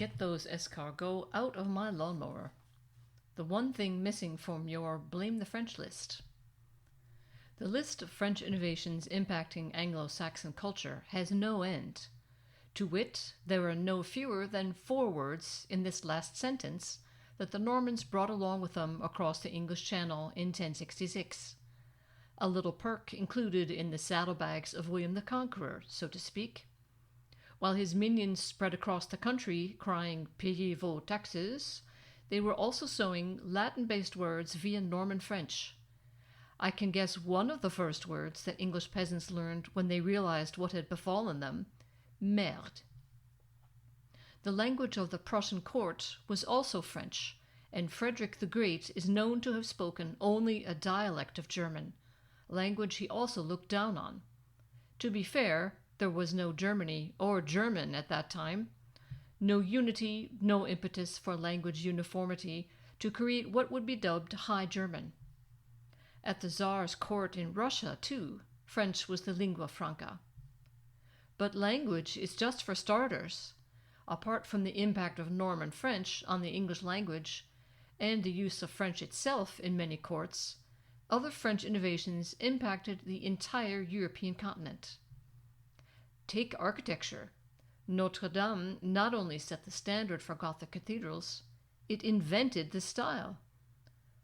Get those escargots out of my lawnmower. The one thing missing from your Blame the French list. The list of French innovations impacting Anglo-Saxon culture has no end. To wit, there are no fewer than 4 words in this last sentence that the Normans brought along with them across the English Channel in 1066. A little perk included in the saddlebags of William the Conqueror, so to speak. While his minions spread across the country crying "Payez vos taxes," they were also sowing Latin-based words via Norman French. I can guess one of the first words that English peasants learned when they realized what had befallen them: merde. The language of the Prussian court was also French, and Frederick the Great is known to have spoken only a dialect of German, language he also looked down on. To be fair, there was no Germany or German at that time. No unity, no impetus for language uniformity to create what would be dubbed High German. At the Tsar's court in Russia, too, French was the lingua franca. But language is just for starters. Apart from the impact of Norman French on the English language, and the use of French itself in many courts, other French innovations impacted the entire European continent. Take architecture. Notre Dame not only set the standard for Gothic cathedrals, it invented the style.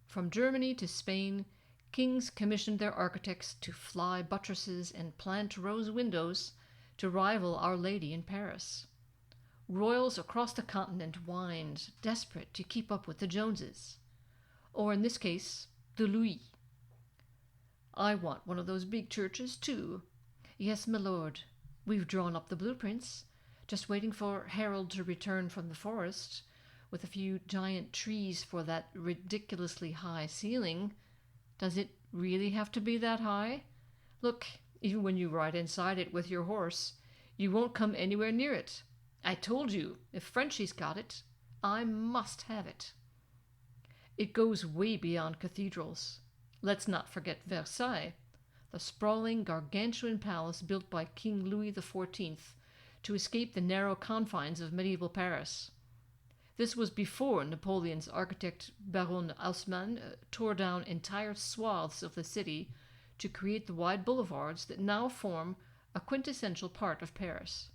From Germany to Spain, kings commissioned their architects to fly buttresses and plant rose windows to rival Our Lady in Paris. Royals across the continent whined, desperate to keep up with the Joneses. Or in this case, the Louis. I want one of those big churches, too. Yes, my lord. We've drawn up the blueprints, just waiting for Harold to return from the forest, with a few giant trees for that ridiculously high ceiling. Does it really have to be that high? Look, even when you ride inside it with your horse, you won't come anywhere near it. I told you, if Frenchie's got it, I must have it. It goes way beyond cathedrals. Let's not forget Versailles, the sprawling, gargantuan palace built by King Louis XIV to escape the narrow confines of medieval Paris. This was before Napoleon's architect Baron Haussmann tore down entire swaths of the city to create the wide boulevards that now form a quintessential part of Paris.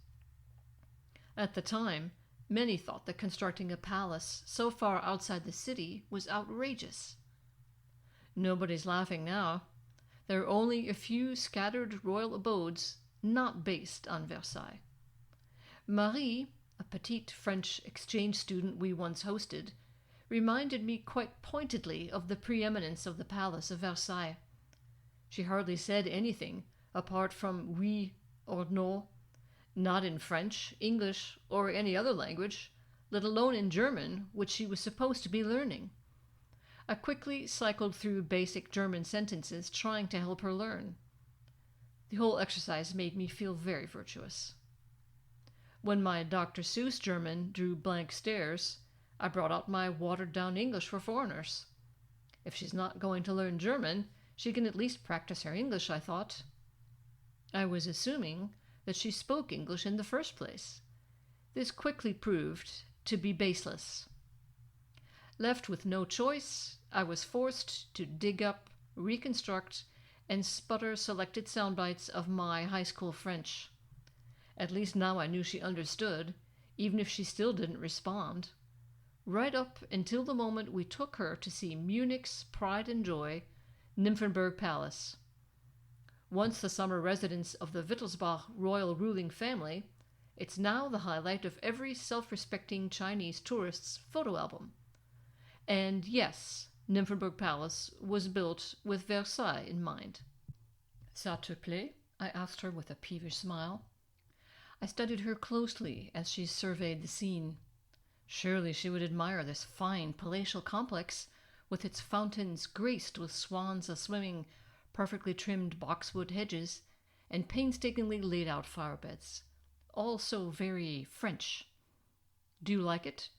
At the time, many thought that constructing a palace so far outside the city was outrageous. Nobody's laughing now. There are only a few scattered royal abodes not based on Versailles. Marie, a petite French exchange student we once hosted, reminded me quite pointedly of the preeminence of the palace of Versailles. She hardly said anything apart from oui or no, not in French, English, or any other language, let alone in German, which she was supposed to be learning. I quickly cycled through basic German sentences trying to help her learn. The whole exercise made me feel very virtuous. When my Dr. Seuss German drew blank stares, I brought out my watered-down English for foreigners. If she's not going to learn German, she can at least practice her English, I thought. I was assuming that she spoke English in the first place. This quickly proved to be baseless. Left with no choice, I was forced to dig up, reconstruct, and sputter selected sound bites of my high school French. At least now I knew she understood, even if she still didn't respond. Right up until the moment we took her to see Munich's pride and joy, Nymphenburg Palace. Once the summer residence of the Wittelsbach royal ruling family, it's now the highlight of every self-respecting Chinese tourist's photo album. And yes, Nymphenburg Palace was built with Versailles in mind. Ça te plaît? I asked her with a peevish smile. I studied her closely as she surveyed the scene. Surely she would admire this fine palatial complex with its fountains graced with swans a-swimming, perfectly trimmed boxwood hedges, and painstakingly laid out flower beds. All so very French. Do you like it?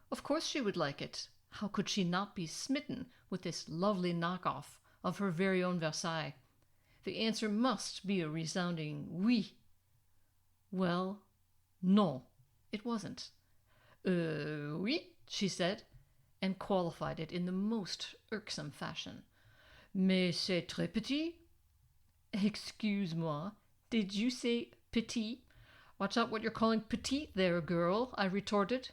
Of course she would like it. How could she not be smitten with this lovely knockoff of her very own Versailles? The answer must be a resounding oui. Well, no, it wasn't. Oui, she said, and qualified it in the most irksome fashion. Mais c'est très petit. Excuse-moi, did you say petit? Watch out what you're calling petite there, girl, I retorted.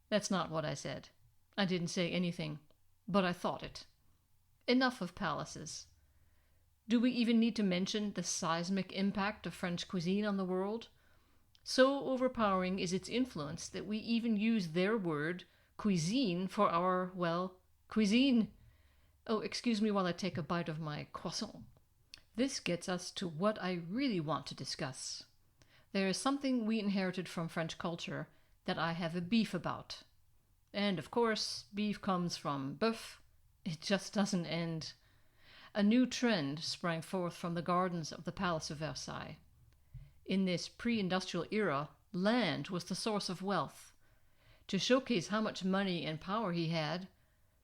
That's not what I said. I didn't say anything, but I thought it. Enough of palaces. Do we even need to mention the seismic impact of French cuisine on the world? So overpowering is its influence that we even use their word, cuisine, for our, well, cuisine. Oh, excuse me while I take a bite of my croissant. This gets us to what I really want to discuss. There is something we inherited from French culture that I have a beef about. And of course, beef comes from bœuf. It just doesn't end. A new trend sprang forth from the gardens of the Palace of Versailles. In this pre-industrial era, land was the source of wealth. To showcase how much money and power he had,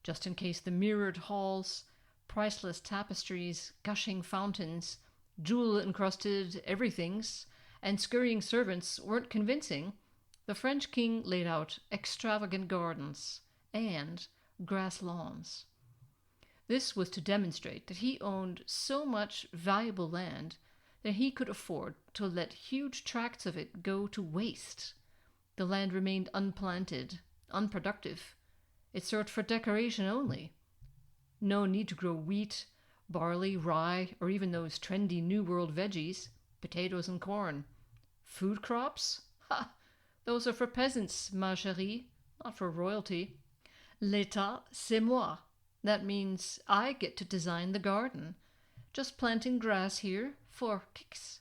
just in case the mirrored halls, priceless tapestries, gushing fountains, jewel-encrusted everythings, and scurrying servants weren't convincing, the French king laid out extravagant gardens and grass lawns. This was to demonstrate that he owned so much valuable land that he could afford to let huge tracts of it go to waste. The land remained unplanted, unproductive. It served for decoration only. No need to grow wheat, barley, rye, or even those trendy New World veggies, potatoes and corn. Food crops? Ha! Those are for peasants, ma chérie, not for royalty. L'état, c'est moi. That means I get to design the garden. Just planting grass here for kicks.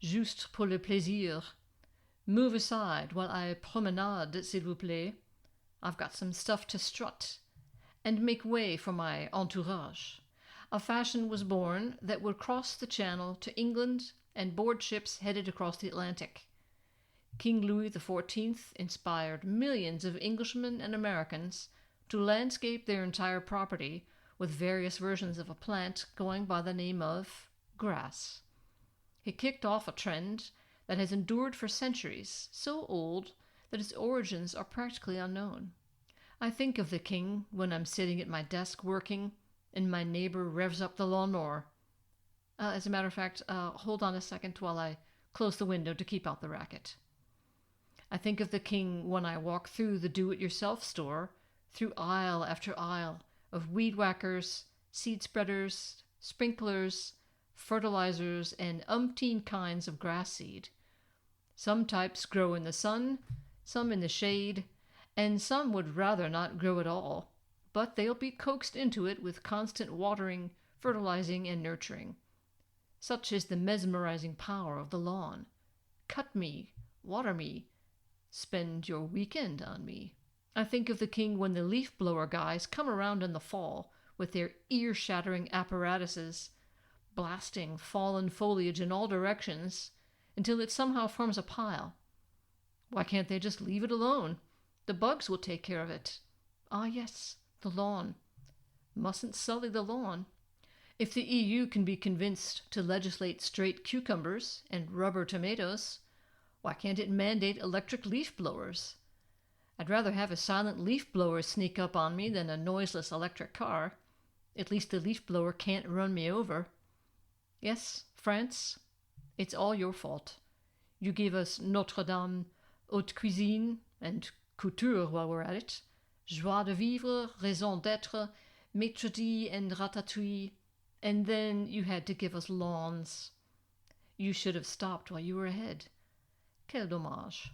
Juste pour le plaisir. Move aside while I promenade, s'il vous plaît. I've got some stuff to strut. And make way for my entourage. A fashion was born that would cross the Channel to England and board ships headed across the Atlantic. King Louis XIV inspired millions of Englishmen and Americans to landscape their entire property with various versions of a plant going by the name of grass. He kicked off a trend that has endured for centuries, so old that its origins are practically unknown. I think of the king when I'm sitting at my desk working and my neighbor revs up the lawnmower. As a matter of fact, hold on a second while I close the window to keep out the racket. I think of the king when I walk through the do-it-yourself store, through aisle after aisle of weed whackers, seed spreaders, sprinklers, fertilizers, and umpteen kinds of grass seed. Some types grow in the sun, some in the shade, and some would rather not grow at all, but they'll be coaxed into it with constant watering, fertilizing, and nurturing. Such is the mesmerizing power of the lawn. Cut me, water me, spend your weekend on me. I think of the king when the leaf blower guys come around in the fall with their ear-shattering apparatuses, blasting fallen foliage in all directions until it somehow forms a pile. Why can't they just leave it alone? The bugs will take care of it. Ah, yes, the lawn. Mustn't sully the lawn. If the EU can be convinced to legislate straight cucumbers and rubber tomatoes, why can't it mandate electric leaf blowers? I'd rather have a silent leaf blower sneak up on me than a noiseless electric car. At least the leaf blower can't run me over. Yes, France, it's all your fault. You gave us Notre Dame, haute cuisine, and couture while we're at it, joie de vivre, raison d'être, maitre d' and ratatouille, and then you had to give us lawns. You should have stopped while you were ahead. Quel dommage.